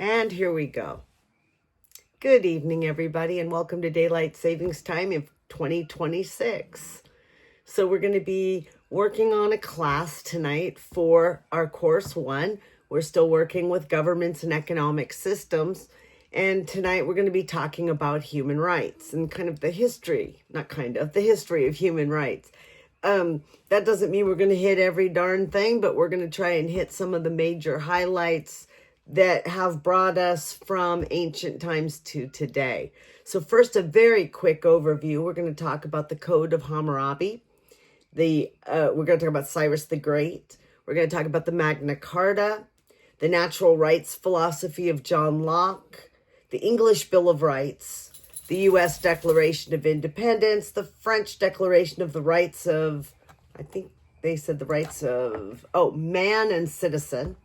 And here we go. Good evening, everybody, and welcome to Daylight Savings Time of 2026. So we're going to be working on a class tonight for our course 1. We're still working with governments and economic systems. And tonight we're going to be talking about human rights and kind of the history, the history of human rights. That doesn't mean we're going to hit every darn thing, but we're going to try and hit some of the major highlights that have brought us from ancient times to today. So first, a very quick overview. We're going to talk about the Code of Hammurabi. We're going to talk about Cyrus the Great. We're going to talk about the Magna Carta, the natural rights philosophy of John Locke, the English Bill of Rights, the U.S. Declaration of Independence, the French Declaration of the Rights of, I think they said the rights of, man and citizen.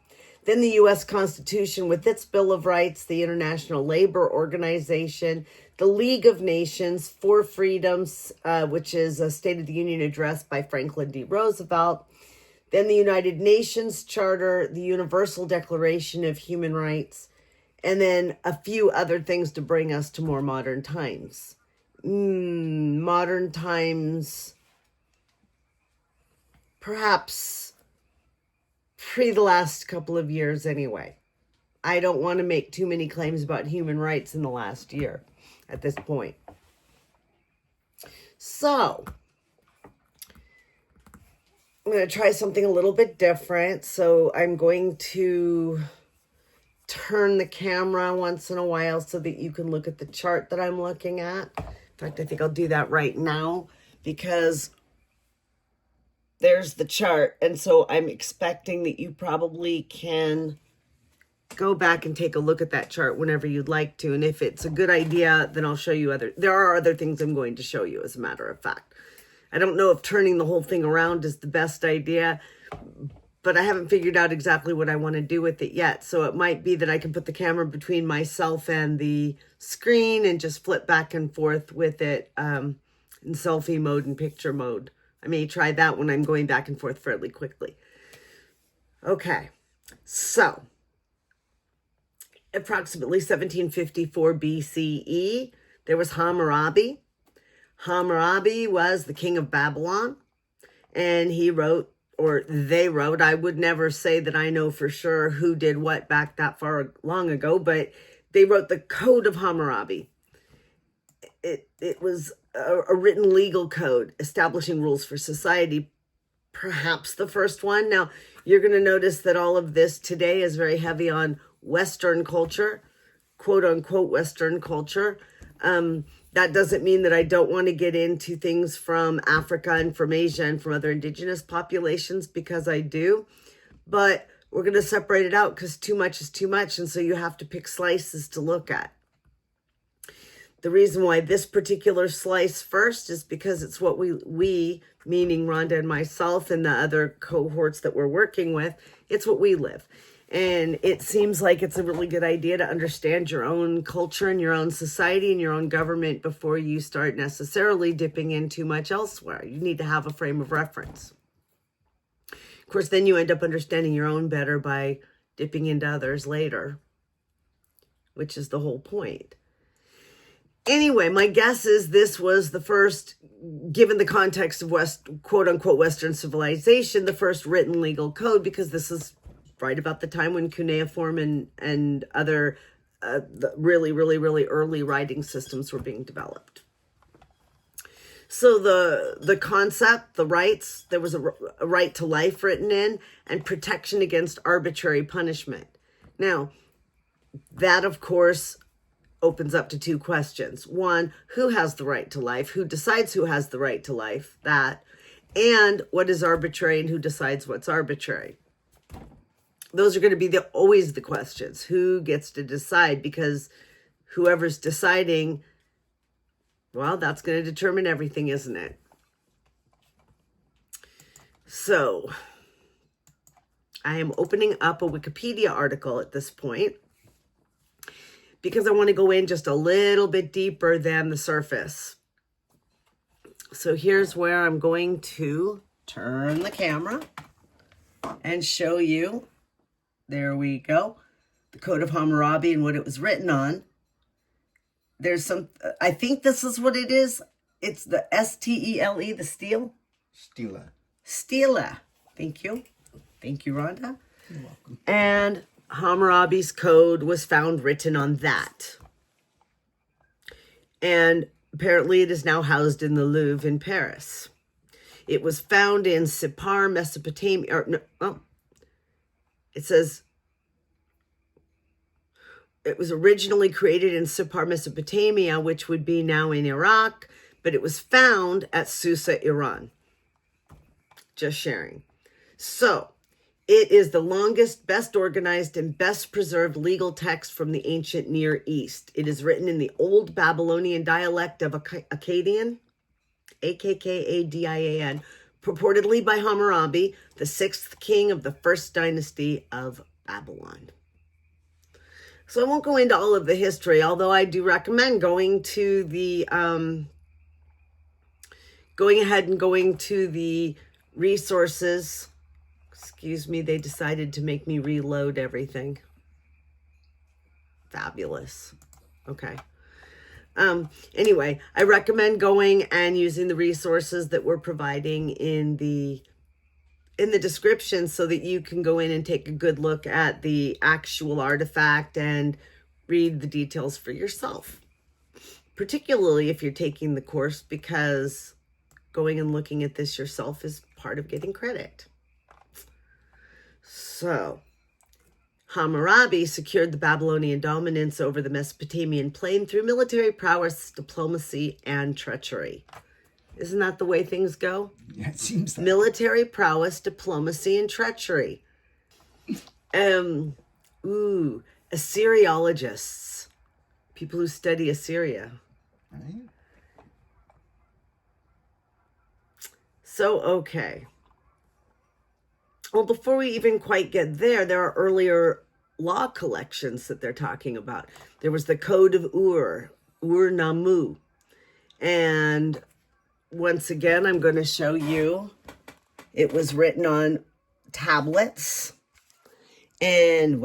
Then the U.S. Constitution with its Bill of Rights, the International Labor Organization, the League of Nations, Four Freedoms, which is a State of the Union address by Franklin D. Roosevelt. Then the United Nations Charter, the Universal Declaration of Human Rights, and then a few other things to bring us to more modern times. Modern times, perhaps pre the last couple of years anyway. I don't want to make too many claims about human rights in the last year at this point. So, I'm going to try something a little bit different. So I'm going to turn the camera once in a while so that you can look at the chart that I'm looking at. In fact, I think I'll do that right now because there's the chart. And so I'm expecting that you probably can go back and take a look at that chart whenever you'd like to. And if it's a good idea, then I'll show you there are other things I'm going to show you, as a matter of fact. I don't know if turning the whole thing around is the best idea, but I haven't figured out exactly what I want to do with it yet. So it might be that I can put the camera between myself and the screen and just flip back and forth with it in selfie mode and picture mode. I may try that when I'm going back and forth fairly quickly. Okay, so approximately 1754 BCE, there was Hammurabi. Hammurabi was the king of Babylon, and he wrote, or they wrote, I would never say that I know for sure who did what back that far long ago, but they wrote the Code of Hammurabi. It was a written legal code establishing rules for society, perhaps the first one. Now, you're going to notice that all of this today is very heavy on Western culture, quote unquote Western culture. That doesn't mean that I don't want to get into things from Africa and from Asia and from other indigenous populations, because I do. But we're going to separate it out because too much is too much. And so you have to pick slices to look at. The reason why this particular slice first is because it's what we, meaning Rhonda and myself and the other cohorts that we're working with, it's what we live. And it seems like it's a really good idea to understand your own culture and your own society and your own government before you start necessarily dipping in too much elsewhere. You need to have a frame of reference. Of course, then you end up understanding your own better by dipping into others later, which is the whole point. Anyway, my guess is this was the first, given the context of quote unquote Western civilization, the first written legal code, because this is right about the time when cuneiform and other really early writing systems were being developed. So the concept, the rights, there was a right to life written in, and protection against arbitrary punishment. Now, that, of course, opens up to two questions. One, who has the right to life? Who decides who has the right to life? That. And what is arbitrary and who decides what's arbitrary? Those are going to be always the questions. Who gets to decide? Because whoever's deciding, well, that's going to determine everything, isn't it? So I am opening up a Wikipedia article at this point because I want to go in just a little bit deeper than the surface. So here's where I'm going to turn the camera and show you. There we go. the Code of Hammurabi and what it was written on. There's some, I think this is what it is. It's the S-T-E-L-E, the stele. Stela. Stela. Thank you. Thank you, Rhonda. You're welcome. And Hammurabi's code was found written on that. And apparently it is now housed in the Louvre in Paris. It was found in Sippar, Mesopotamia. Or, no, oh, it says it was originally created in Sippar, Mesopotamia, which would be now in Iraq, but it was found at Susa, Iran. Just sharing. So, it is the longest, best organized, and best preserved legal text from the ancient Near East. It is written in the Old Babylonian dialect of Akkadian, Akkadian, purportedly by Hammurabi, the 6th king of the first dynasty of Babylon. So I won't go into all of the history, although I do recommend going to the, going ahead and going to the resources. Excuse me, they decided to make me reload everything. Fabulous. Okay. Anyway, I recommend going and using the resources that we're providing in the description so that you can go in and take a good look at the actual artifact and read the details for yourself. Particularly if you're taking the course, because going and looking at this yourself is part of getting credit. So, Hammurabi secured the Babylonian dominance over the Mesopotamian plain through military prowess, diplomacy, and treachery. Isn't that the way things go? Yeah, it seems that. Military prowess, diplomacy, and treachery. Assyriologists. People who study Assyria. Right? So, okay. Well, before we even quite get there, there are earlier law collections that they're talking about. There was the Code of Ur-Nammu. And once again, I'm going to show you. It was written on tablets. And,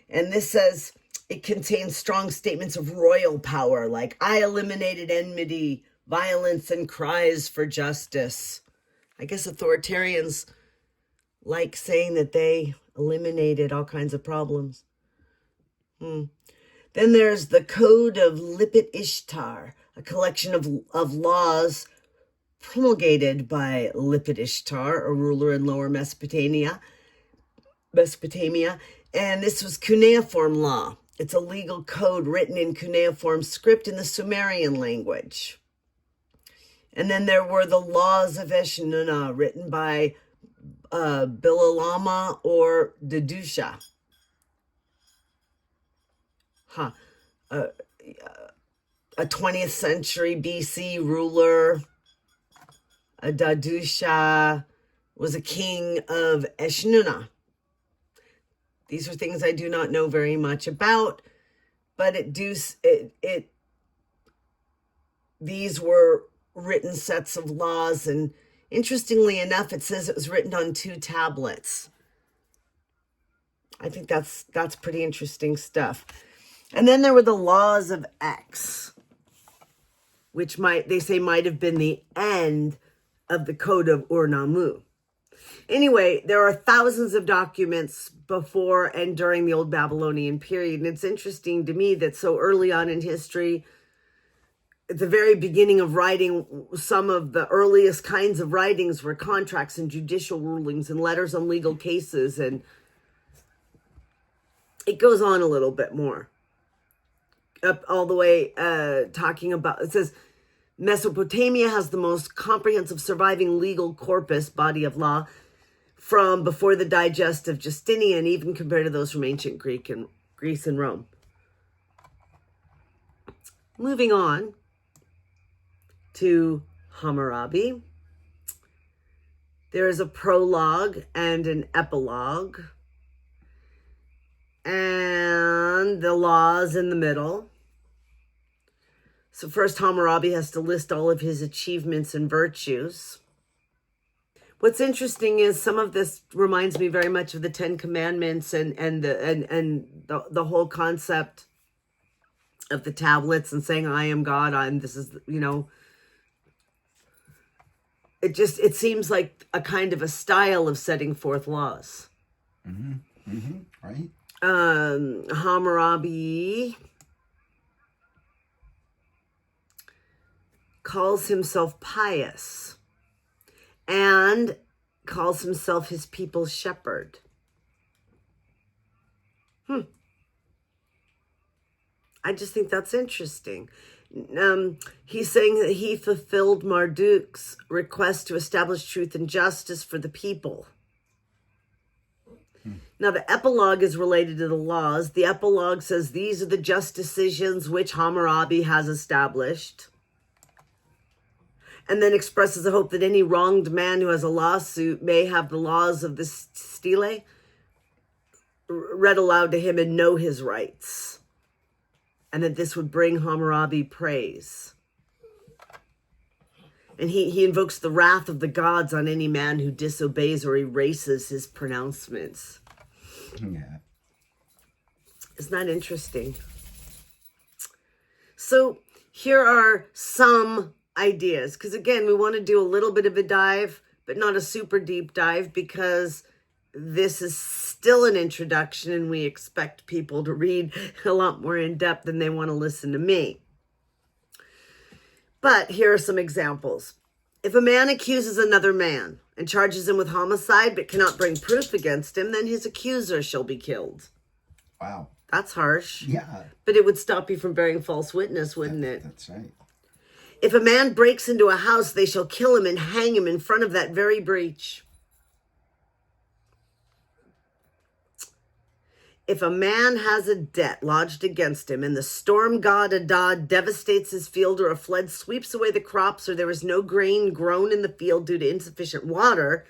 and this says it contains strong statements of royal power, like, I eliminated enmity, violence, and cries for justice. I guess authoritarians like saying that they eliminated all kinds of problems. Then there's the Code of Lipit Ishtar, a collection of laws promulgated by Lipit Ishtar, a ruler in Lower Mesopotamia. And this was cuneiform law. It's a legal code written in cuneiform script in the Sumerian language. And then there were the Laws of Eshnunna, written by Bilalama or Dadusha. A 20th century BC ruler. Dadusha was a king of Eshnunna. These are things I do not know very much about, but these were written sets of laws, and interestingly enough, it says it was written on 2 tablets. I think that's pretty interesting stuff. And then there were the Laws of X, which they say might have been the end of the Code of Ur-Nammu. Anyway, there are thousands of documents before and during the Old Babylonian period, and it's interesting to me that so early on in history, at the very beginning of writing, some of the earliest kinds of writings were contracts and judicial rulings and letters on legal cases, and it goes on a little bit more. Up all the way talking about, it says, Mesopotamia has the most comprehensive surviving legal corpus, body of law, from before the digest of Justinian, even compared to those from ancient Greece and Rome. Moving on to Hammurabi. There is a prologue and an epilogue, and the laws in the middle. So first, Hammurabi has to list all of his achievements and virtues. What's interesting is some of this reminds me very much of the Ten Commandments and the whole concept of the tablets and saying, I am God, this is, it seems like a kind of a style of setting forth laws. Right? Hammurabi calls himself pious and calls himself his people's shepherd. I just think that's interesting. He's saying that he fulfilled Marduk's request to establish truth and justice for the people. Now, the epilogue is related to the laws. The epilogue says these are the just decisions which Hammurabi has established, and then expresses a hope that any wronged man who has a lawsuit may have the laws of the stele read aloud to him and know his rights, and that this would bring Hammurabi praise. And he invokes the wrath of the gods on any man who disobeys or erases his pronouncements. Yeah. Isn't that interesting? So here are some ideas, because again, we want to do a little bit of a dive, but not a super deep dive, because this is still an introduction and we expect people to read a lot more in depth than they want to listen to me. But here are some examples. If a man accuses another man and charges him with homicide but cannot bring proof against him, then his accuser shall be killed. Wow. That's harsh. Yeah. But it would stop you from bearing false witness, wouldn't it? That's right. If a man breaks into a house, they shall kill him and hang him in front of that very breach. If a man has a debt lodged against him, and the storm god Adad devastates his field, or a flood sweeps away the crops, or there is no grain grown in the field due to insufficient water,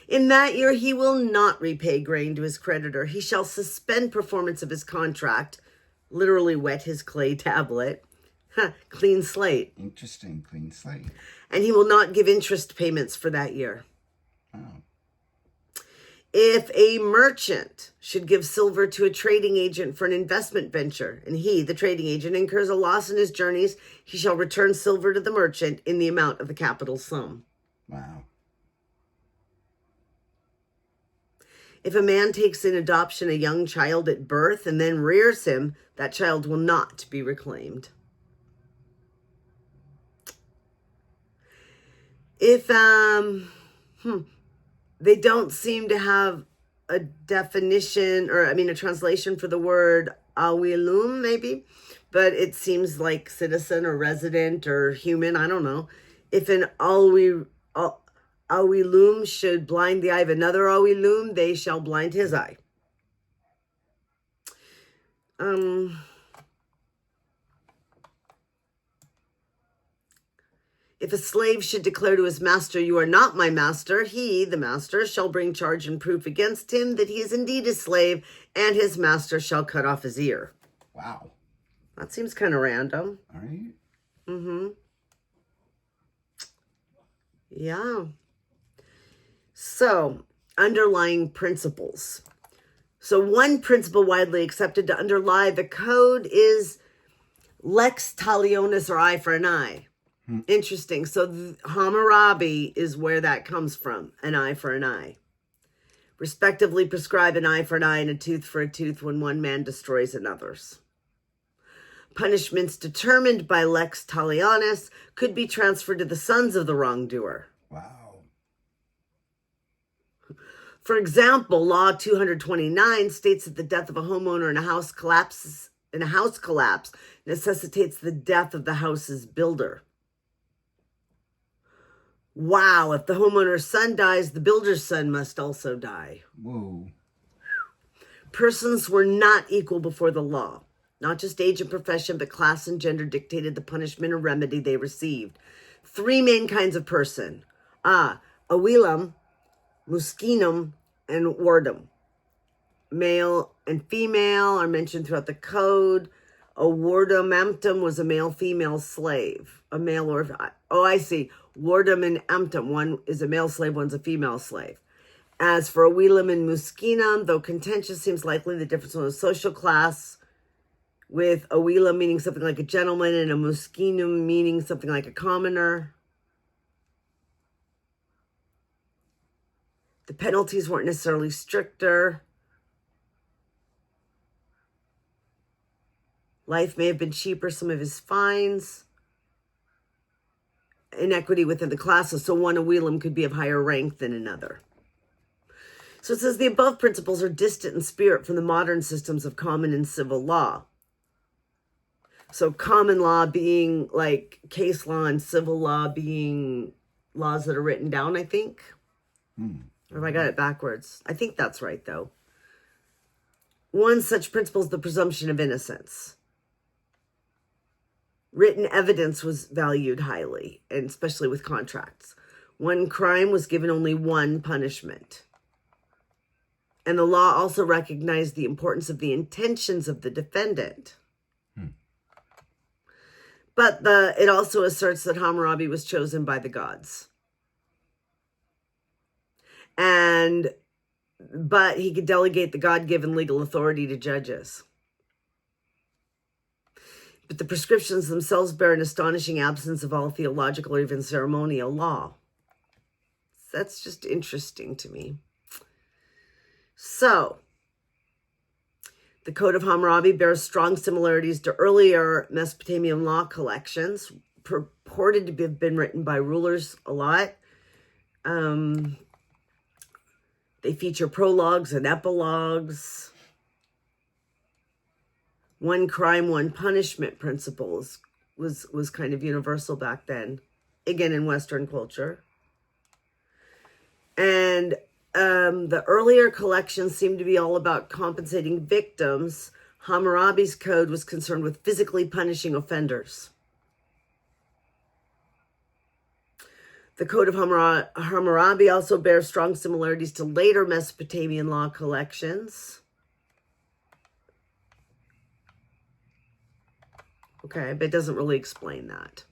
in that year he will not repay grain to his creditor. He shall suspend performance of his contract, literally wet his clay tablet, clean slate. Interesting. Clean slate. And he will not give interest payments for that year. Wow. If a merchant should give silver to a trading agent for an investment venture, and he, the trading agent, incurs a loss in his journeys, he shall return silver to the merchant in the amount of the capital sum. Wow. If a man takes in adoption a young child at birth and then rears him, that child will not be reclaimed. If, they don't seem to have a definition, or a translation for the word awilum, maybe, but it seems like citizen or resident or human, I don't know. If an awilum should blind the eye of another awilum, they shall blind his eye. If a slave should declare to his master, you are not my master, he, the master, shall bring charge and proof against him that he is indeed a slave, and his master shall cut off his ear. Wow. That seems kind of random. All right. Yeah. So, underlying principles. So one principle widely accepted to underlie the code is lex talionis, or eye for an eye. Interesting. So Hammurabi is where that comes from, an eye for an eye. Respectively prescribe an eye for an eye and a tooth for a tooth when one man destroys another's. Punishments determined by lex talionis could be transferred to the sons of the wrongdoer. Wow. For example, Law 229 states that the death of a homeowner in a house collapse necessitates the death of the house's builder. Wow, if the homeowner's son dies, the builder's son must also die. Whoa. Persons were not equal before the law. Not just age and profession, but class and gender dictated the punishment or remedy they received. Three main kinds of person. Awilam, Muskinum, and Wardum. Male and female are mentioned throughout the code. A wardum emptum was a male-female slave. A male or... Oh, I see. Wardum and emptum. One is a male slave, one's a female slave. As for a velum and muscinum, though contentious, seems likely the difference in a social class, with a velum meaning something like a gentleman and a muscinum meaning something like a commoner. The penalties weren't necessarily stricter. Life may have been cheaper, some of his fines. Inequity within the classes, so one velum could be of higher rank than another. So it says the above principles are distant in spirit from the modern systems of common and civil law. So common law being like case law and civil law being laws that are written down, I think. Or have I got it backwards? I think that's right, though. One such principle is the presumption of innocence. Written evidence was valued highly, and especially with contracts. One crime was given only one punishment. And the law also recognized the importance of the intentions of the defendant. But it also asserts that Hammurabi was chosen by the gods. But he could delegate the God-given legal authority to judges. But the prescriptions themselves bear an astonishing absence of all theological or even ceremonial law. That's just interesting to me. So, the Code of Hammurabi bears strong similarities to earlier Mesopotamian law collections, purported to have been written by rulers a lot. They feature prologues and epilogues. One crime, one punishment principles was kind of universal back then, again in Western culture. And the earlier collections seemed to be all about compensating victims. Hammurabi's code was concerned with physically punishing offenders. The Code of Hammurabi also bears strong similarities to later Mesopotamian law collections. Okay, but it doesn't really explain that.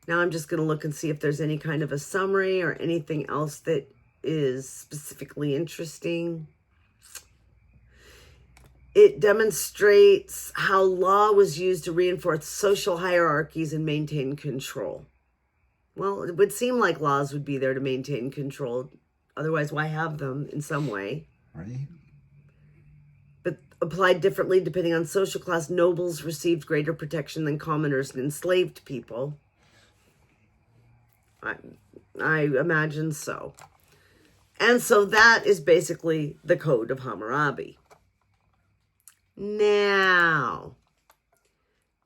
Now I'm just going to look and see if there's any kind of a summary or anything else that is specifically interesting. It demonstrates how law was used to reinforce social hierarchies and maintain control. Well, it would seem like laws would be there to maintain control. Otherwise, why have them in some way? Right. But applied differently depending on social class, nobles received greater protection than commoners and enslaved people. I imagine so. And so that is basically the Code of Hammurabi. Now,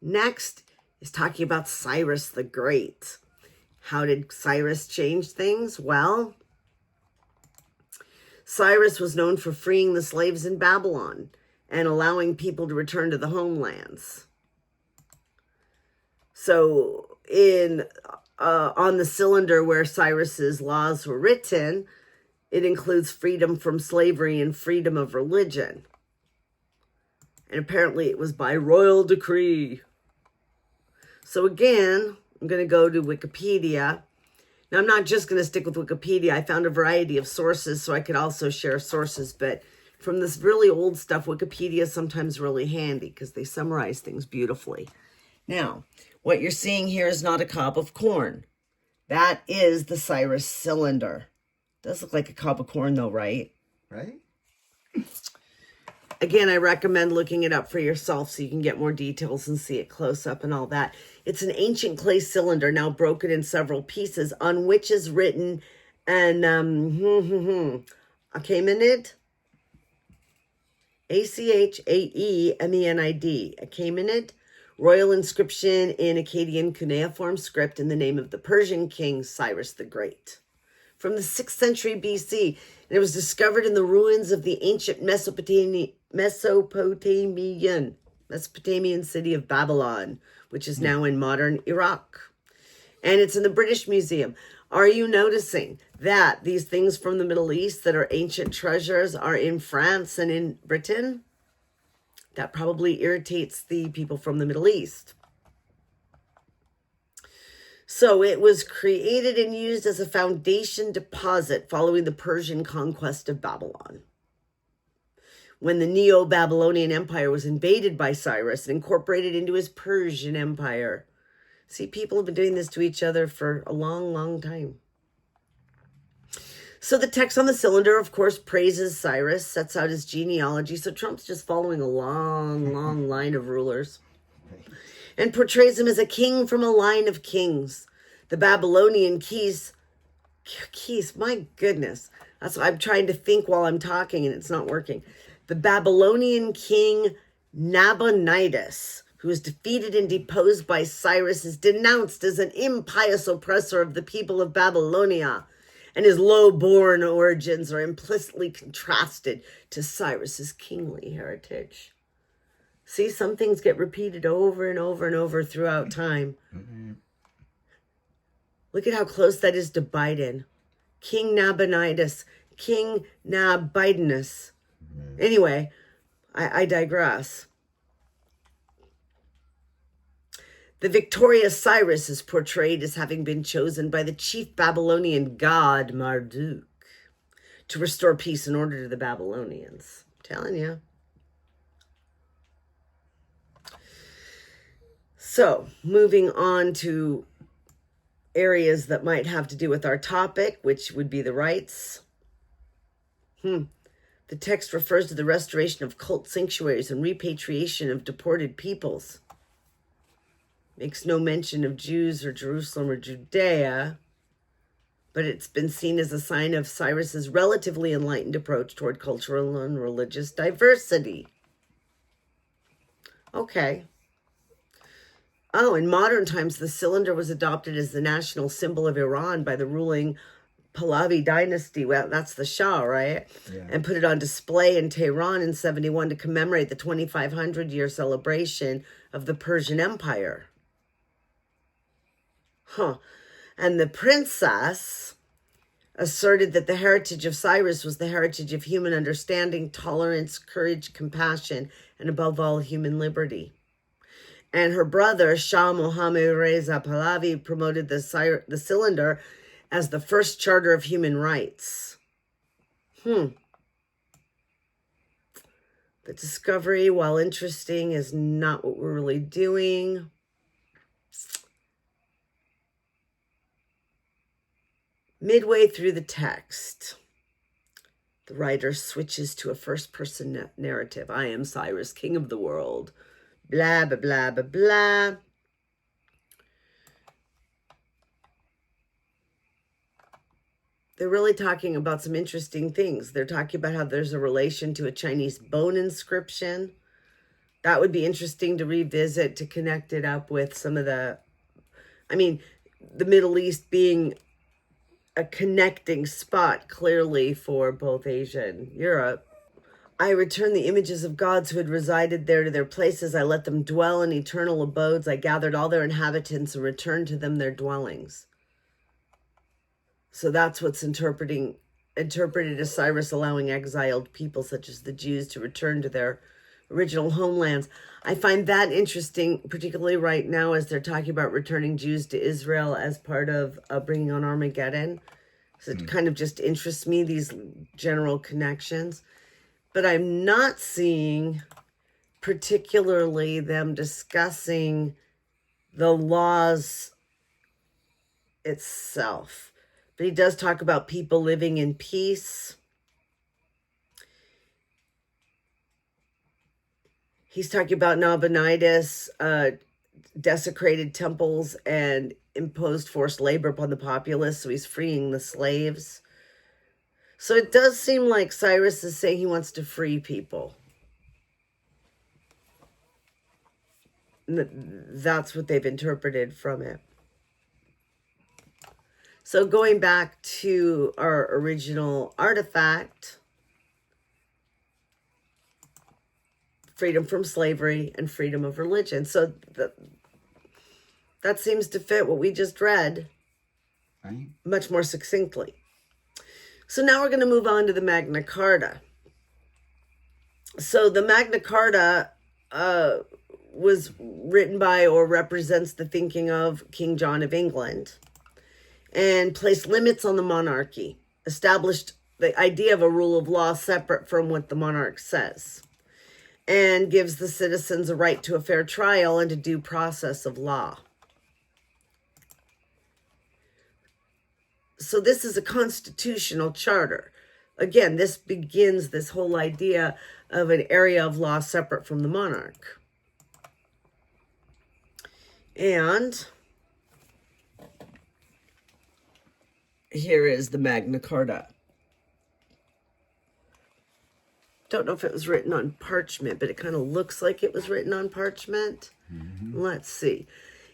next is talking about Cyrus the Great. How did Cyrus change things? Well, Cyrus was known for freeing the slaves in Babylon and allowing people to return to the homelands. So on the cylinder where Cyrus's laws were written, it includes freedom from slavery and freedom of religion. And apparently it was by royal decree. So again, I'm going to go to Wikipedia. Now, I'm not just going to stick with Wikipedia. I found a variety of sources, so I could also share sources. But from this really old stuff, Wikipedia is sometimes really handy because they summarize things beautifully. Now, what you're seeing here is not a cob of corn. That is the Cyrus cylinder. Does look like a cob of corn, though, right? Right? Again, I recommend looking it up for yourself so you can get more details and see it close up and all that. It's an ancient clay cylinder now broken in several pieces on which is written Achaemenid, Achaemenid, Achaemenid, royal inscription in Akkadian cuneiform script in the name of the Persian king Cyrus the Great. From the 6th century BC, and it was discovered in the ruins of the ancient Mesopotamian city of Babylon, which is now in modern Iraq. And it's in the British Museum. Are you noticing that these things from the Middle East that are ancient treasures are in France and in Britain? That probably irritates the people from the Middle East. So it was created and used as a foundation deposit following the Persian conquest of Babylon. When the Neo-Babylonian Empire was invaded by Cyrus and incorporated into his Persian Empire. See, people have been doing this to each other for a long, long time. So the text on the cylinder, of course, praises Cyrus, sets out his genealogy. So Trump's just following a long, long line of rulers. And portrays him as a king from a line of kings. The Babylonian keys, my goodness. That's what I'm trying to think while I'm talking and it's not working. The Babylonian king Nabonidus, who was defeated and deposed by Cyrus, is denounced as an impious oppressor of the people of Babylonia, and his low-born origins are implicitly contrasted to Cyrus's kingly heritage. See, some things get repeated over and over and over throughout time. Look at how close that is to Biden. King Nabonidus, King Nabonidus. Anyway, I digress. The victorious Cyrus is portrayed as having been chosen by the chief Babylonian god Marduk to restore peace and order to the Babylonians. I'm telling you. So, moving on to areas that might have to do with our topic, which would be the rites. The text refers to the restoration of cult sanctuaries and repatriation of deported peoples. Makes no mention of Jews or Jerusalem or Judea, but it's been seen as a sign of Cyrus's relatively enlightened approach toward cultural and religious diversity. Okay. Oh, in modern times, the cylinder was adopted as the national symbol of Iran by the ruling Pahlavi dynasty. Well, that's the Shah, right? Yeah. And put it on display in Tehran in 71 to commemorate the 2,500-year celebration of the Persian Empire. And the princess asserted that the heritage of Cyrus was the heritage of human understanding, tolerance, courage, compassion, and above all, human liberty. And her brother, Shah Mohammad Reza Pahlavi, promoted the cylinder as the first charter of human rights. The discovery, while interesting, is not what we're really doing. Midway through the text, the writer switches to a first-person narrative. I am Cyrus, king of the world. Blah, blah, blah, blah, blah. They're really talking about some interesting things. They're talking about how there's a relation to a Chinese bone inscription. That would be interesting to revisit, to connect it up with some of the Middle East being a connecting spot, clearly, for both Asia and Europe. I returned the images of gods who had resided there to their places. I let them dwell in eternal abodes. I gathered all their inhabitants and returned to them their dwellings. So that's what's interpreted as Cyrus allowing exiled people such as the Jews to return to their original homelands. I find that interesting, particularly right now as they're talking about returning Jews to Israel as part of bringing on Armageddon. So it kind of just interests me, these general connections. But I'm not seeing particularly them discussing the laws itself. But he does talk about people living in peace. He's talking about Nabonidus, desecrated temples and imposed forced labor upon the populace. So he's freeing the slaves. So it does seem like Cyrus is saying he wants to free people. That's what they've interpreted from it. So going back to our original artifact, freedom from slavery and freedom of religion. So that seems to fit what we just read much more succinctly. So now we're going to move on to the Magna Carta. So the Magna Carta was written by or represents the thinking of King John of England, and placed limits on the monarchy, established the idea of a rule of law separate from what the monarch says, and gives the citizens a right to a fair trial and a due process of law. So this is a constitutional charter. Again, this begins this whole idea of an area of law separate from the monarch. And here is the Magna Carta. Don't know if it was written on parchment, but it kind of looks like it was written on parchment. Let's see.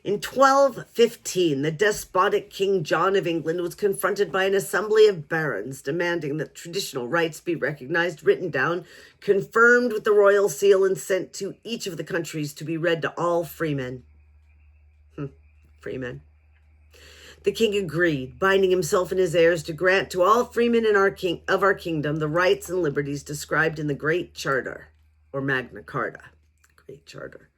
In 1215, the despotic King John of England was confronted by an assembly of barons demanding that traditional rights be recognized, written down, confirmed with the royal seal, and sent to each of the countries to be read to all freemen. Freemen. The king agreed, binding himself and his heirs to grant to all freemen in our kingdom the rights and liberties described in the Great Charter, or Magna Carta. Great Charter.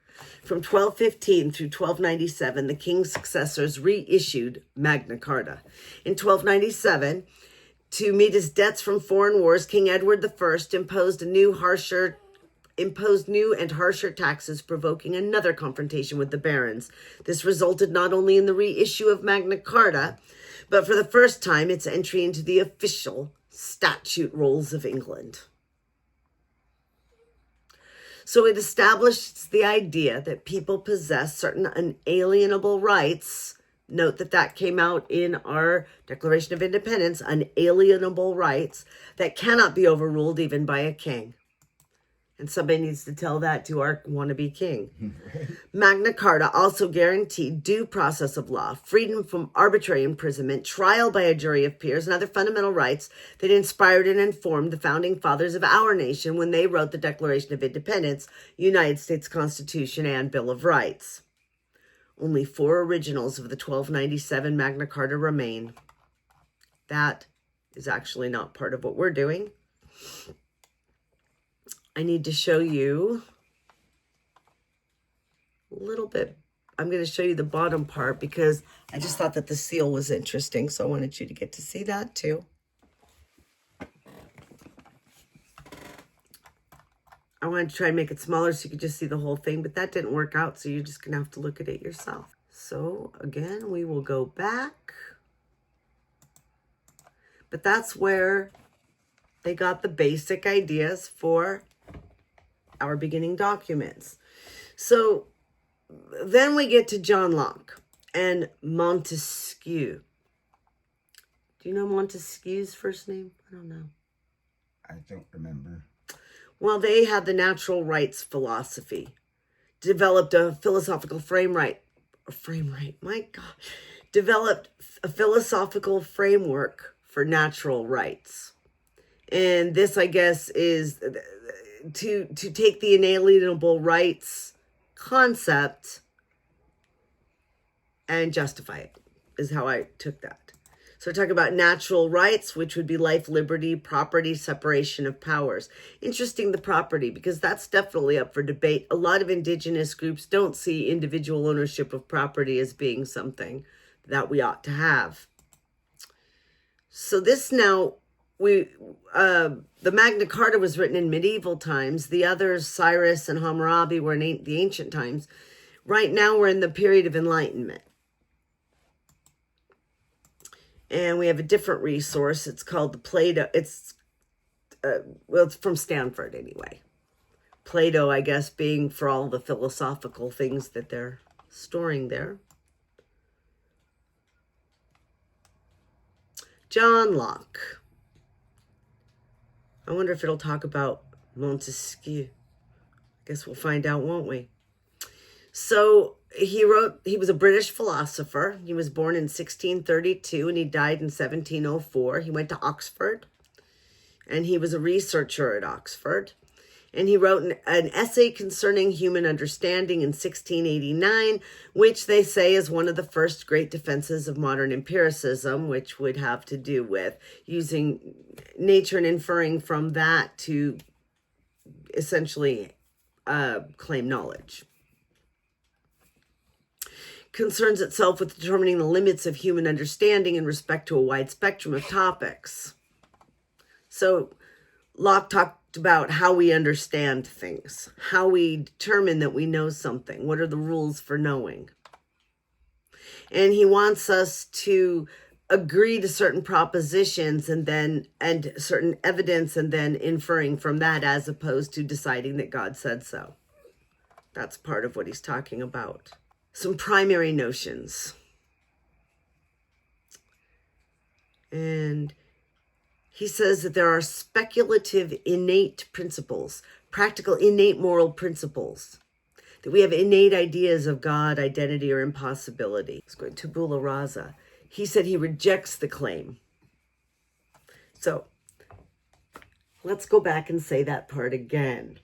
From 1215 through 1297, the king's successors reissued Magna Carta. In 1297, to meet his debts from foreign wars, King Edward I imposed new and harsher taxes, provoking another confrontation with the barons. This resulted not only in the reissue of Magna Carta, but for the first time, its entry into the official statute rolls of England. So it established the idea that people possess certain unalienable rights. Note that that came out in our Declaration of Independence, unalienable rights that cannot be overruled even by a king. And somebody needs to tell that to our wannabe king. Magna Carta also guaranteed due process of law, freedom from arbitrary imprisonment, trial by a jury of peers, and other fundamental rights that inspired and informed the founding fathers of our nation when they wrote the Declaration of Independence, United States Constitution, and Bill of Rights. Only 4 originals of the 1297 Magna Carta remain. That is actually not part of what we're doing. I need to show you a little bit. I'm going to show you the bottom part because I just thought that the seal was interesting. So I wanted you to get to see that too. I wanted to try and make it smaller so you could just see the whole thing, but that didn't work out. So you're just going to have to look at it yourself. So again, we will go back. But that's where they got the basic ideas for our beginning documents. So then we get to John Locke and Montesquieu. Do you know Montesquieu's first name? I don't know. I don't remember. Well, they had the natural rights philosophy, developed a philosophical developed a philosophical framework for natural rights. And this, I guess, is to take the inalienable rights concept and justify it, is how I took that. So we're talking about natural rights, which would be life, liberty, property, separation of powers. Interesting, the property, because that's definitely up for debate. A lot of indigenous groups don't see individual ownership of property as being something that we ought to have. So this now, the Magna Carta was written in medieval times. The others, Cyrus and Hammurabi, were in the ancient times. Right now, we're in the period of Enlightenment. And we have a different resource. It's called the Plato. It's from Stanford anyway. Plato, I guess, being for all the philosophical things that they're storing there. John Locke. I wonder if it'll talk about Montesquieu. I guess we'll find out, won't we? So he was a British philosopher. He was born in 1632 and he died in 1704. He went to Oxford and he was a researcher at Oxford. And he wrote an essay concerning human understanding in 1689, which they say is one of the first great defenses of modern empiricism, which would have to do with using nature and inferring from that to essentially claim knowledge. Concerns itself with determining the limits of human understanding in respect to a wide spectrum of topics. So Locke talked about how we understand things, how we determine that we know something, what are the rules for knowing. And he wants us to agree to certain propositions and certain evidence and then inferring from that, as opposed to deciding that God said so. That's part of what he's talking about. Some primary notions. And he says that there are speculative innate principles, practical innate moral principles, that we have innate ideas of God, identity, or impossibility. Let's go to Tabula Rasa. He said he rejects the claim. So let's go back and say that part again.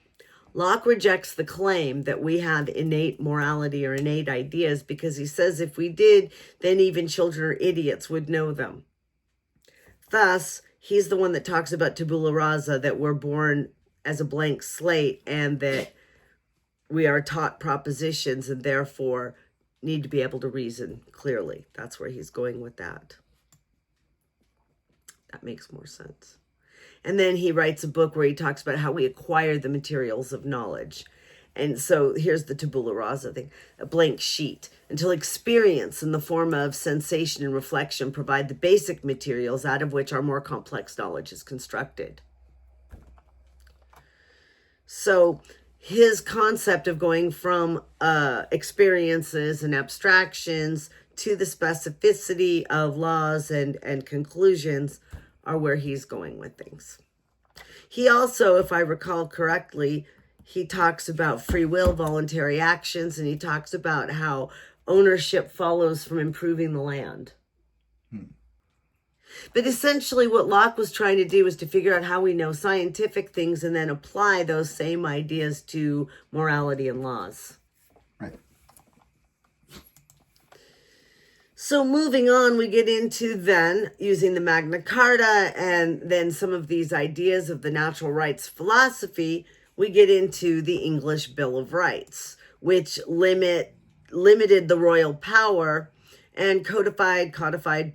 Locke rejects the claim that we have innate morality or innate ideas, because he says if we did, then even children or idiots would know them. Thus, he's the one that talks about tabula rasa, that we're born as a blank slate and that we are taught propositions and therefore need to be able to reason clearly. That's where he's going with that. That makes more sense. And then he writes a book where he talks about how we acquire the materials of knowledge. And so here's the tabula rasa thing, a blank sheet, until experience in the form of sensation and reflection provide the basic materials out of which our more complex knowledge is constructed. So his concept of going from experiences and abstractions to the specificity of laws and conclusions are where he's going with things. He also, if I recall correctly, he talks about free will, voluntary actions, and he talks about how ownership follows from improving the land. But essentially what Locke was trying to do was to figure out how we know scientific things and then apply those same ideas to morality and laws. Right. So moving on, we get into then using the Magna Carta and then some of these ideas of the natural rights philosophy, we get into the English Bill of Rights, which limited the royal power and codified, I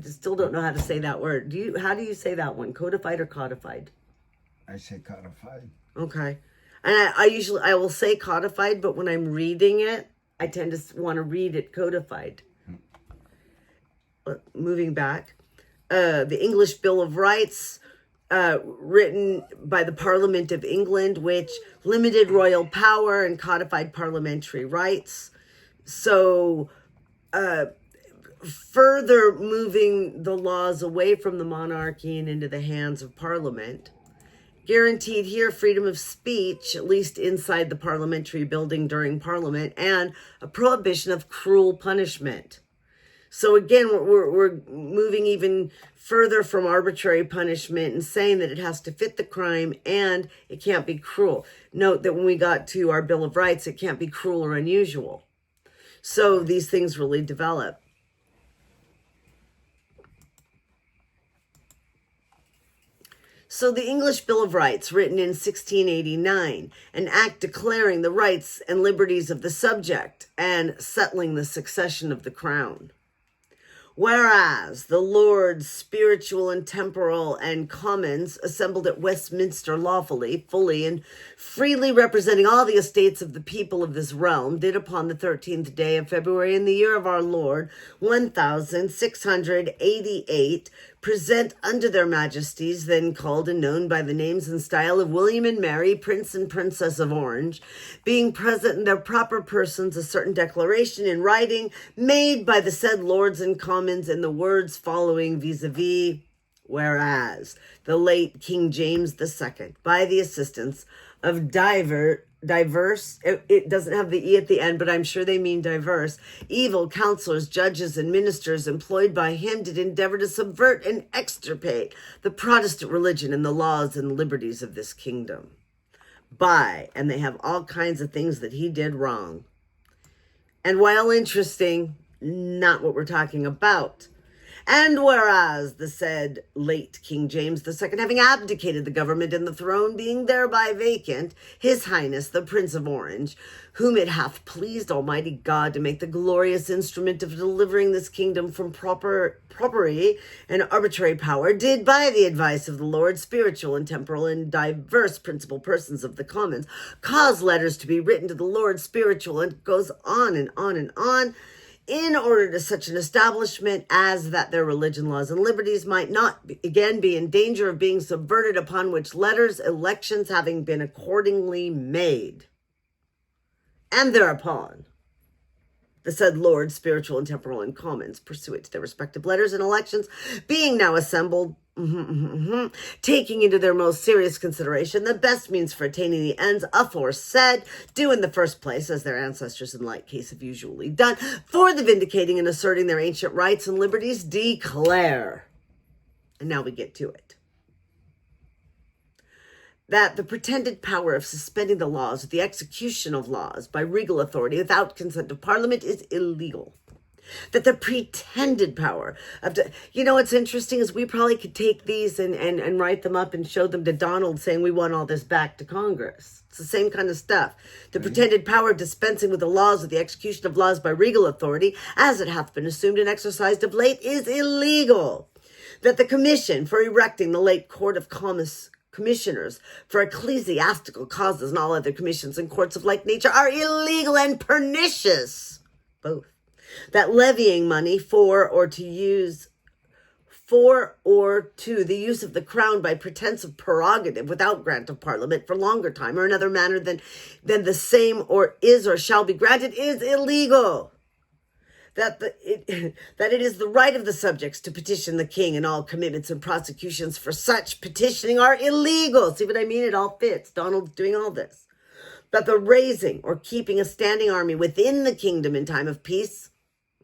still don't know how to say that word. How do you say that one? Codified or codified? I say codified. Okay. And I will say codified, but when I'm reading it, I tend to want to read it codified. Moving back, the English Bill of Rights, written by the Parliament of England, which limited royal power and codified parliamentary rights. So, further moving the laws away from the monarchy and into the hands of Parliament. Guaranteed here freedom of speech, at least inside the parliamentary building during Parliament, and a prohibition of cruel punishment. So again, we're moving even further from arbitrary punishment and saying that it has to fit the crime and it can't be cruel. Note that when we got to our Bill of Rights, it can't be cruel or unusual. So these things really develop. So the English Bill of Rights, written in 1689, an act declaring the rights and liberties of the subject and settling the succession of the crown. Whereas the Lords, spiritual and temporal, and commons assembled at Westminster lawfully, fully, and freely representing all the estates of the people of this realm, did upon the 13th day of February in the year of our Lord, 1688, present unto their majesties, then called and known by the names and style of William and Mary, Prince and Princess of Orange, being present in their proper persons, a certain declaration in writing made by the said Lords and Commons in the words following vis-a-vis, whereas the late King James II, by the assistance of diverse, it doesn't have the E at the end, but I'm sure they mean diverse, evil counselors, judges, and ministers employed by him did endeavor to subvert and extirpate the Protestant religion and the laws and liberties of this kingdom. And they have all kinds of things that he did wrong. And while interesting, not what we're talking about. And whereas the said late King James II, having abdicated the government and the throne being thereby vacant, his highness the Prince of Orange, whom it hath pleased Almighty God to make the glorious instrument of delivering this kingdom from property and arbitrary power, did by the advice of the Lord, spiritual and temporal and diverse principal persons of the commons, cause letters to be written to the Lord spiritual, and goes on and on and on, in order to such an establishment as that their religion, laws, and liberties might not again be in danger of being subverted, upon which letters, elections having been accordingly made. And thereupon, the said Lord, spiritual and temporal and commons, pursuant to their respective letters and elections, being now assembled, taking into their most serious consideration the best means for attaining the ends aforesaid, do in the first place, as their ancestors in like case have usually done, for the vindicating and asserting their ancient rights and liberties, declare. And now we get to it. That the pretended power of suspending the laws or the execution of laws by regal authority without consent of Parliament is illegal. That the pretended power of, what's interesting is we probably could take these and write them up and show them to Donald saying we want all this back to Congress. It's the same kind of stuff. The pretended power of dispensing with the laws or the execution of laws by regal authority, as it hath been assumed and exercised of late, is illegal. That the commission for erecting the late Court of Commissioners for ecclesiastical causes and all other commissions and courts of like nature are illegal and pernicious. Both. That levying money for or to the use of the crown by pretense of prerogative without grant of Parliament for longer time or another manner than the same or is or shall be granted is illegal. That it is the right of the subjects to petition the king, and all commitments and prosecutions for such petitioning are illegal. See what I mean? It all fits. Donald's doing all this. That the raising or keeping a standing army within the kingdom in time of peace,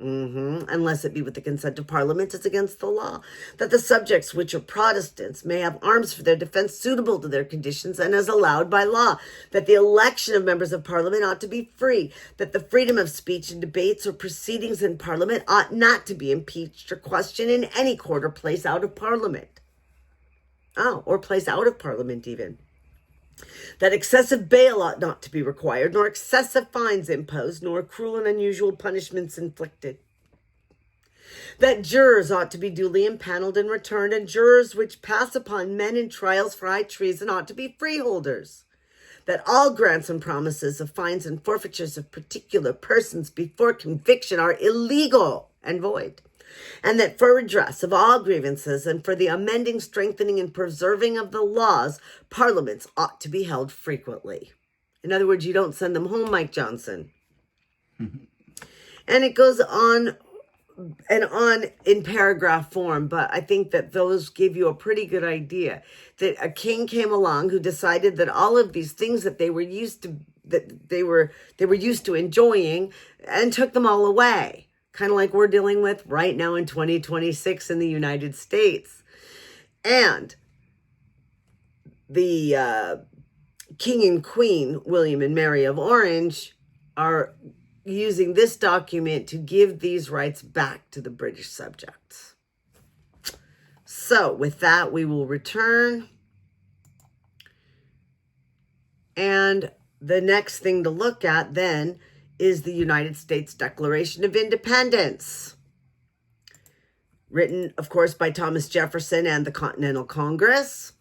unless it be with the consent of Parliament, is against the law. That the subjects which are Protestants may have arms for their defense suitable to their conditions and as allowed by law. That the election of members of Parliament ought to be free. That the freedom of speech in debates or proceedings in Parliament ought not to be impeached or questioned in any court or place out of Parliament. Or place out of Parliament even. That excessive bail ought not to be required, nor excessive fines imposed, nor cruel and unusual punishments inflicted. That jurors ought to be duly impaneled and returned, and jurors which pass upon men in trials for high treason ought to be freeholders. That all grants and promises of fines and forfeitures of particular persons before conviction are illegal and void. And that for redress of all grievances and for the amending, strengthening, and preserving of the laws, parliaments ought to be held frequently. In other words, you don't send them home, Mike Johnson. And it goes on and on in paragraph form, but I think that those give you a pretty good idea that a king came along who decided that all of these things that they were used to enjoying, and took them all away. Kind of like we're dealing with right now in 2026 in the United States. And the King and Queen, William and Mary of Orange, are using this document to give these rights back to the British subjects. So with that, we will return. And the next thing to look at then is the United States Declaration of Independence, written, of course, by Thomas Jefferson and the Continental Congress,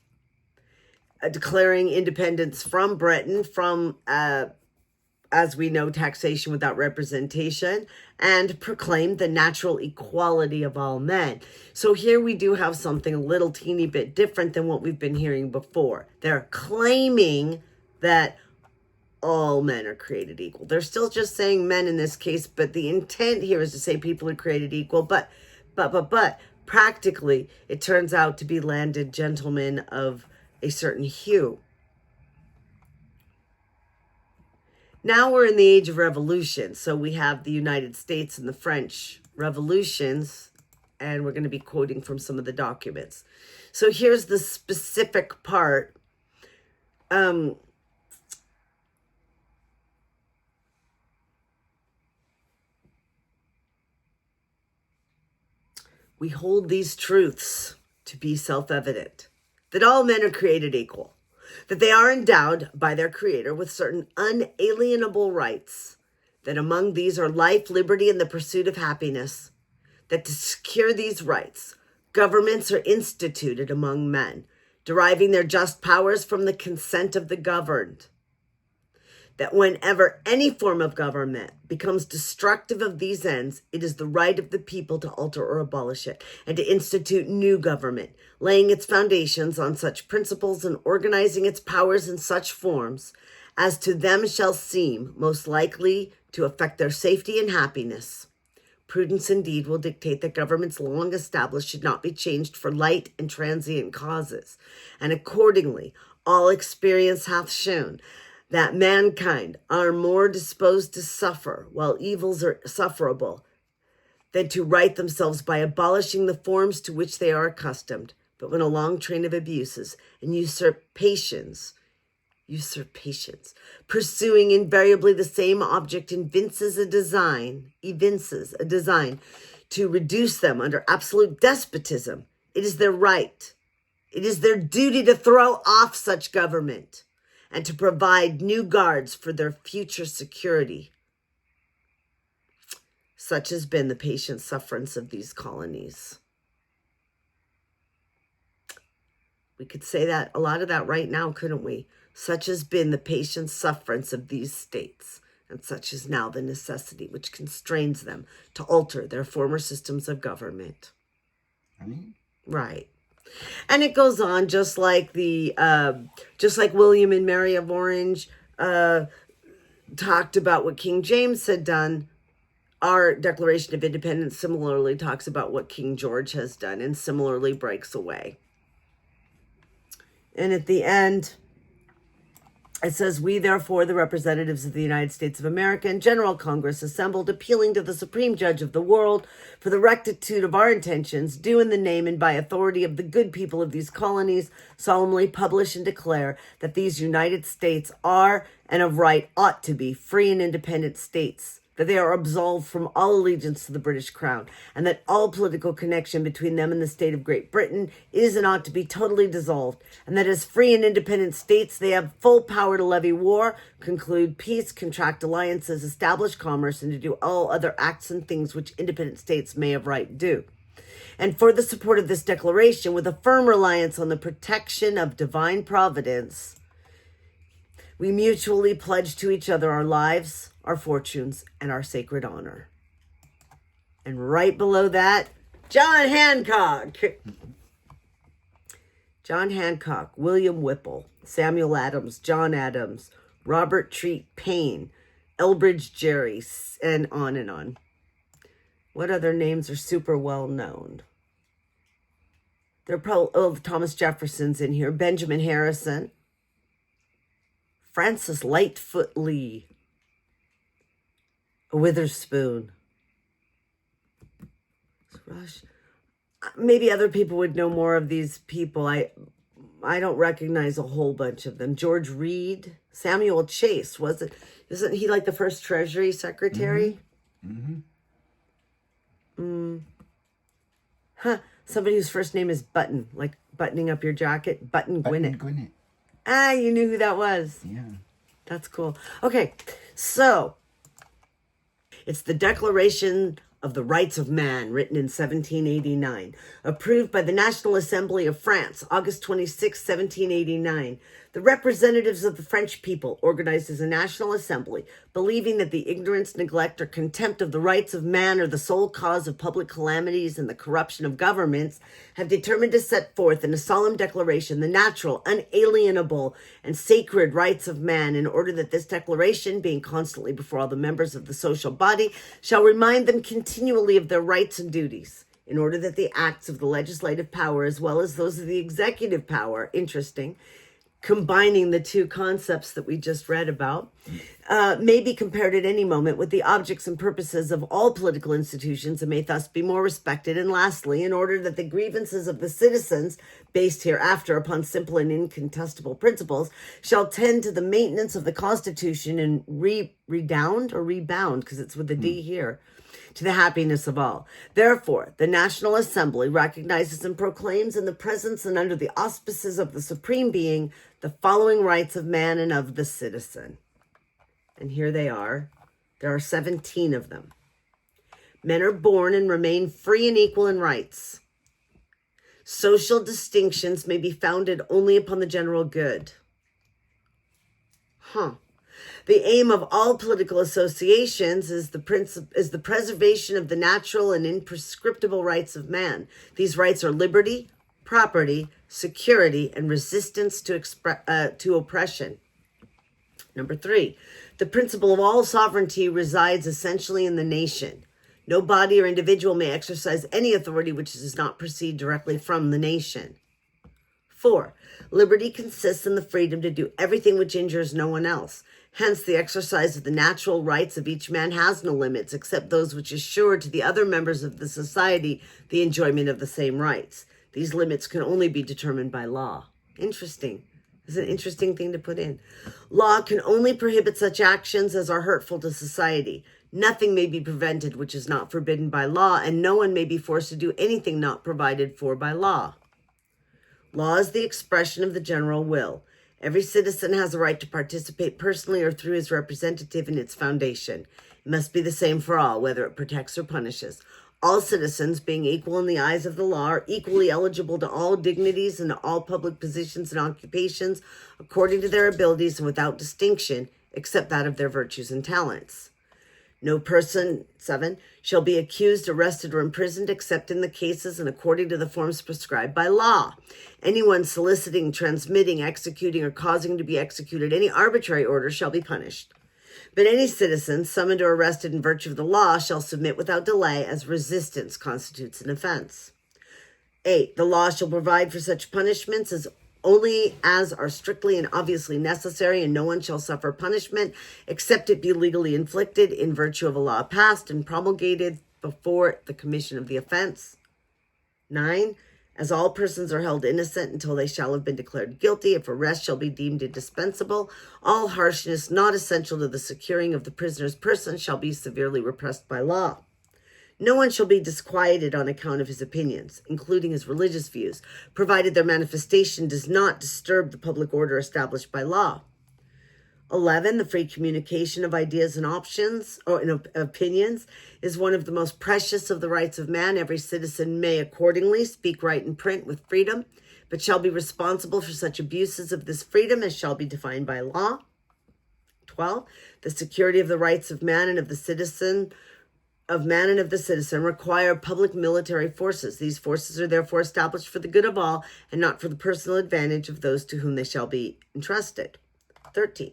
declaring independence from Britain from, as we know, taxation without representation, and proclaimed the natural equality of all men. So here we do have something a little teeny bit different than what we've been hearing before. They're claiming that all men are created equal. They're still just saying men in this case, but the intent here is to say people are created equal. But practically, it turns out to be landed gentlemen of a certain hue. Now we're in the age of revolution. So we have the United States and the French revolutions, and we're going to be quoting from some of the documents. So here's the specific part. We hold these truths to be self-evident, that all men are created equal, that they are endowed by their Creator with certain unalienable rights, that among these are life, liberty, and the pursuit of happiness, that to secure these rights, governments are instituted among men, deriving their just powers from the consent of the governed, that whenever any form of government becomes destructive of these ends, it is the right of the people to alter or abolish it, and to institute new government, laying its foundations on such principles and organizing its powers in such forms as to them shall seem most likely to affect their safety and happiness. Prudence indeed will dictate that governments long established should not be changed for light and transient causes, and accordingly all experience hath shown that mankind are more disposed to suffer while evils are sufferable than to right themselves by abolishing the forms to which they are accustomed. But when a long train of abuses and usurpations, pursuing invariably the same object, evinces a design to reduce them under absolute despotism, it is their right, it is their duty to throw off such government and to provide new guards for their future security. Such has been the patient sufferance of these colonies. We could say that, a lot of that right now, couldn't we? Such has been the patient sufferance of these states, and such is now the necessity which constrains them to alter their former systems of government. Right. And it goes on, just like William and Mary of Orange talked about what King James had done. Our Declaration of Independence similarly talks about what King George has done and similarly breaks away. And at the end, it says, we therefore, the representatives of the United States of America and General Congress assembled, appealing to the Supreme Judge of the world for the rectitude of our intentions, do in the name and by authority of the good people of these colonies, solemnly publish and declare that these United States are, and of right ought to be, free and independent states, that they are absolved from all allegiance to the British Crown, and that all political connection between them and the state of Great Britain is and ought to be totally dissolved, and that as free and independent states they have full power to levy war, conclude peace, contract alliances, establish commerce, and to do all other acts and things which independent states may of right do. And for the support of this declaration, with a firm reliance on the protection of divine providence, we mutually pledge to each other our lives, our fortunes, and our sacred honor. And right below that, John Hancock. John Hancock, William Whipple, Samuel Adams, John Adams, Robert Treat Paine, Elbridge Gerry, and on and on. What other names are super well known? There are probably, Thomas Jefferson's in here, Benjamin Harrison, Francis Lightfoot Lee, Witherspoon. Rush. Maybe other people would know more of these people. I don't recognize a whole bunch of them. George Reed, Samuel Chase, isn't he like the first Treasury Secretary? Somebody whose first name is Button, like buttoning up your jacket. Button Gwinnett. Ah, you knew who that was. Yeah. That's cool. Okay, so it's the Declaration of the Rights of Man, written in 1789, approved by the National Assembly of France, August 26, 1789. The representatives of the French people, organized as a national assembly, believing that the ignorance, neglect, or contempt of the rights of man are the sole cause of public calamities and the corruption of governments, have determined to set forth in a solemn declaration the natural, unalienable, and sacred rights of man, in order that this declaration, being constantly before all the members of the social body, shall remind them continually of their rights and duties, in order that the acts of the legislative power, as well as those of the executive power, combining the two concepts that we just read about, may be compared at any moment with the objects and purposes of all political institutions and may thus be more respected. And lastly, in order that the grievances of the citizens, based hereafter upon simple and incontestable principles, shall tend to the maintenance of the Constitution and rebound, because it's with the D here, to the happiness of all. Therefore, the National Assembly recognizes and proclaims in the presence and under the auspices of the Supreme Being the following rights of man and of the citizen. And here they are. There are 17 of them. Men are born and remain free and equal in rights. Social distinctions may be founded only upon the general good. The aim of all political associations is the preservation of the natural and imprescriptible rights of man. These rights are liberty, property, security, and resistance to oppression. Number 3, the principle of all sovereignty resides essentially in the nation. No body or individual may exercise any authority which does not proceed directly from the nation. 4, liberty consists in the freedom to do everything which injures no one else. Hence, the exercise of the natural rights of each man has no limits except those which assure to the other members of the society the enjoyment of the same rights. These limits can only be determined by law. Interesting. It's an interesting thing to put in. Law can only prohibit such actions as are hurtful to society. Nothing may be prevented which is not forbidden by law, and no one may be forced to do anything not provided for by law. Law is the expression of the general will. Every citizen has a right to participate personally or through his representative in its foundation. It must be the same for all, whether it protects or punishes. All citizens, being equal in the eyes of the law, are equally eligible to all dignities and to all public positions and occupations according to their abilities and without distinction, except that of their virtues and talents. No person, 7, shall be accused, arrested, or imprisoned except in the cases and according to the forms prescribed by law. Anyone soliciting, transmitting, executing, or causing to be executed any arbitrary order shall be punished. But any citizen summoned or arrested in virtue of the law shall submit without delay, as resistance constitutes an offense. 8, the law shall provide for such punishments as only as are strictly and obviously necessary, and no one shall suffer punishment except it be legally inflicted in virtue of a law passed and promulgated before the commission of the offense. 9, as all persons are held innocent until they shall have been declared guilty, if arrest shall be deemed indispensable, all harshness not essential to the securing of the prisoner's person shall be severely repressed by law. No one shall be disquieted on account of his opinions, including his religious views, provided their manifestation does not disturb the public order established by law. 11, the free communication of ideas and opinions is one of the most precious of the rights of man. Every citizen may accordingly speak, write, and print with freedom, but shall be responsible for such abuses of this freedom as shall be defined by law. 12, the security of the rights of man and of the citizen require public military forces. These forces are therefore established for the good of all and not for the personal advantage of those to whom they shall be entrusted. 13,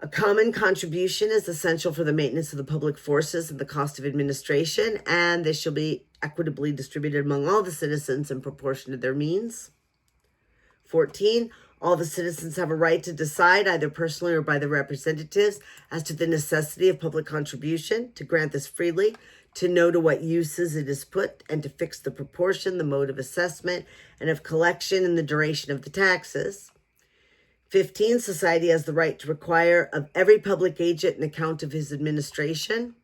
a common contribution is essential for the maintenance of the public forces and the cost of administration, and this shall be equitably distributed among all the citizens in proportion to their means. 14, all the citizens have a right to decide, either personally or by their representatives, as to the necessity of public contribution, to grant this freely, to know to what uses it is put, and to fix the proportion, the mode of assessment, and of collection and the duration of the taxes. 15, society has the right to require of every public agent an account of his administration.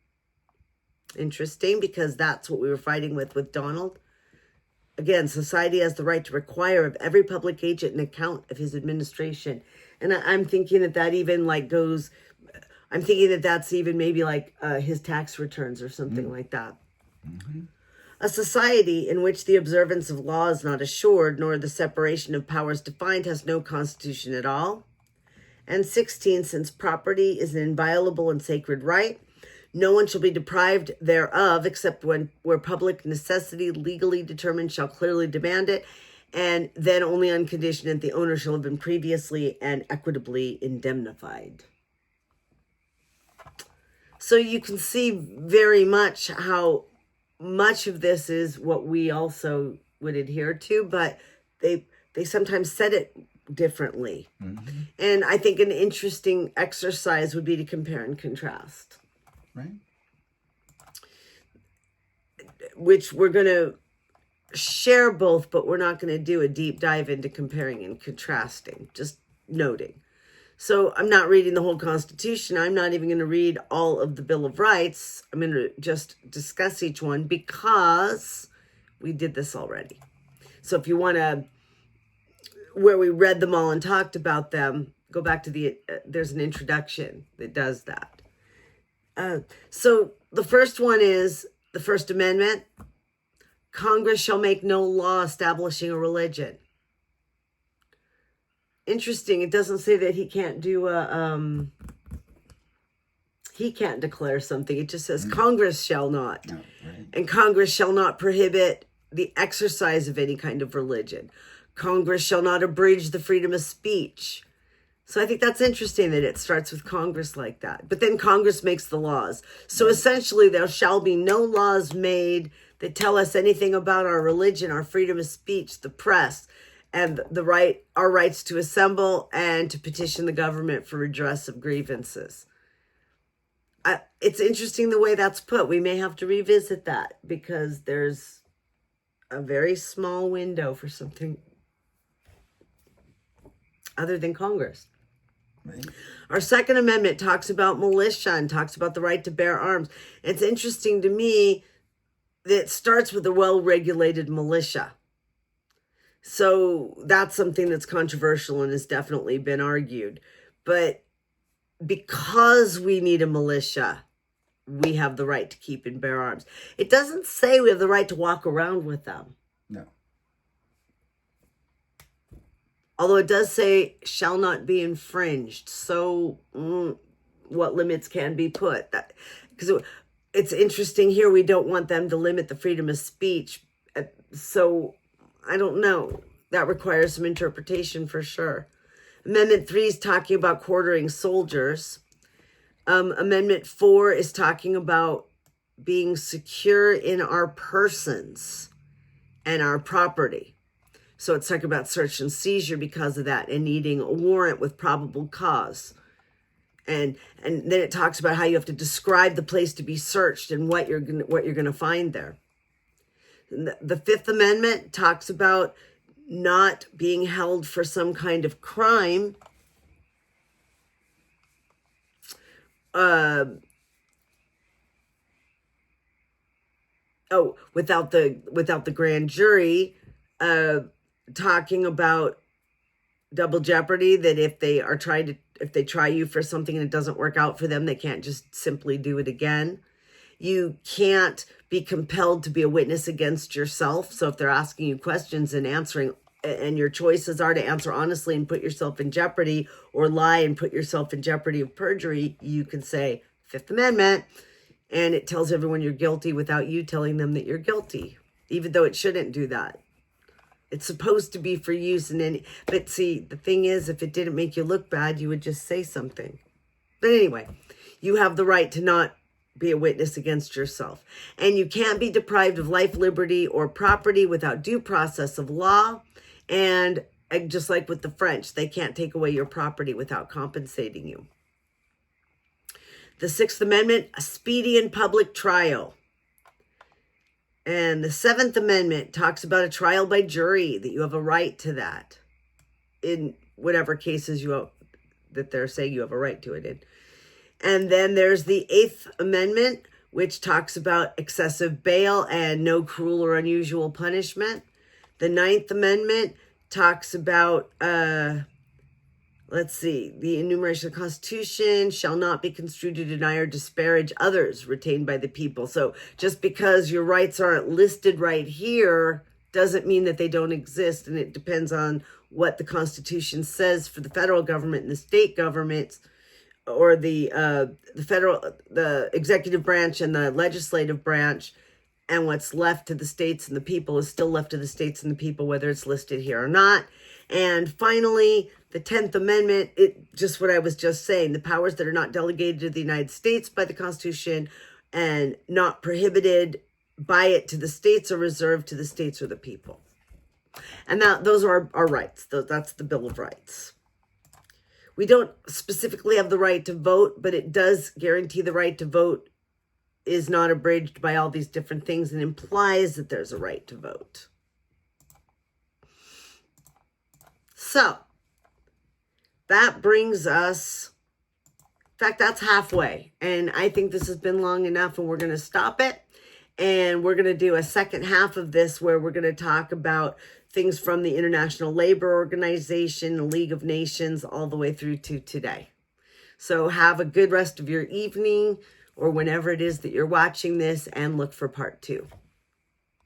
Interesting, because that's what we were fighting with Donald. Again, society has the right to require of every public agent an account of his administration. And I'm thinking that even goes, I'm thinking that that's even maybe his tax returns or something like that. Mm-hmm. A society in which the observance of law is not assured, nor the separation of powers defined, has no constitution at all. And 16, since property is an inviolable and sacred right, no one shall be deprived thereof except where public necessity legally determined shall clearly demand it, and then only on condition that the owner shall have been previously and equitably indemnified. So you can see very much how much of this is what we also would adhere to, but they sometimes said it differently. Mm-hmm. And I think an interesting exercise would be to compare and contrast, Right. which we're going to share both, but we're not going to do a deep dive into comparing and contrasting, just noting. So I'm not reading the whole Constitution. I'm not even going to read all of the Bill of Rights. I'm going to just discuss each one because we did this already. So if you want to, where we read them all and talked about them, go back to there's an introduction that does that. So the first one is the First Amendment. Congress shall make no law establishing a religion. Interesting. It doesn't say that he can't do he can't declare something. It just says Congress shall not. No, right. And Congress shall not prohibit the exercise of any kind of religion. Congress shall not abridge the freedom of speech. So I think that's interesting that it starts with Congress like that. But then Congress makes the laws. So essentially there shall be no laws made that tell us anything about our religion, our freedom of speech, the press, and our rights to assemble and to petition the government for redress of grievances. It's interesting the way that's put. We may have to revisit that because there's a very small window for something other than Congress. Right. Our Second Amendment talks about militia and talks about the right to bear arms. It's interesting to me that it starts with a well-regulated militia. So that's something that's controversial and has definitely been argued. But because we need a militia, we have the right to keep and bear arms. It doesn't say we have the right to walk around with them. No. Although it does say shall not be infringed. So what limits can be put? Because it's interesting here, we don't want them to limit the freedom of speech. So I don't know. That requires some interpretation for sure. Amendment 3 is talking about quartering soldiers. Amendment 4 is talking about being secure in our persons and our property. So it's talking about search and seizure because of that and needing a warrant with probable cause. And then it talks about how you have to describe the place to be searched and what you're gonna find there. The Fifth Amendment talks about not being held for some kind of crime without the grand jury, talking about double jeopardy, that if they try you for something and it doesn't work out for them, they can't just simply do it again. You can't be compelled to be a witness against yourself. So if they're asking you questions and answering, and your choices are to answer honestly and put yourself in jeopardy, or lie and put yourself in jeopardy of perjury, you can say Fifth Amendment, and it tells everyone you're guilty without you telling them that you're guilty, even though it shouldn't do that. It's supposed to be for use in any, but see, the thing is, if it didn't make you look bad, you would just say something. But anyway, you have the right to not be a witness against yourself. And you can't be deprived of life, liberty, or property without due process of law. And just like with the French, they can't take away your property without compensating you. The Sixth Amendment, a speedy and public trial. And the Seventh Amendment talks about a trial by jury, that you have a right to that in whatever cases that they're saying you have a right to it in. And then there's the Eighth Amendment, which talks about excessive bail and no cruel or unusual punishment. The Ninth Amendment talks about, the enumeration of the Constitution shall not be construed to deny or disparage others retained by the people. So just because your rights aren't listed right here doesn't mean that they don't exist. And it depends on what the Constitution says for the federal government and the state governments, or the executive branch and the legislative branch, and what's left to the states and the people is still left to the states and the people, whether it's listed here or not. And finally, the 10th Amendment, just what I was just saying, the powers that are not delegated to the United States by the Constitution and not prohibited by it to the states are reserved to the states or the people. And those are our rights. That's the Bill of Rights. We don't specifically have the right to vote, but it does guarantee the right to vote is not abridged by all these different things and implies that there's a right to vote. So, that brings us, in fact, that's halfway. And I think this has been long enough and we're going to stop it. And we're going to do a second half of this where we're going to talk about things from the International Labor Organization, the League of Nations, all the way through to today. So have a good rest of your evening or whenever it is that you're watching this, and look for part 2.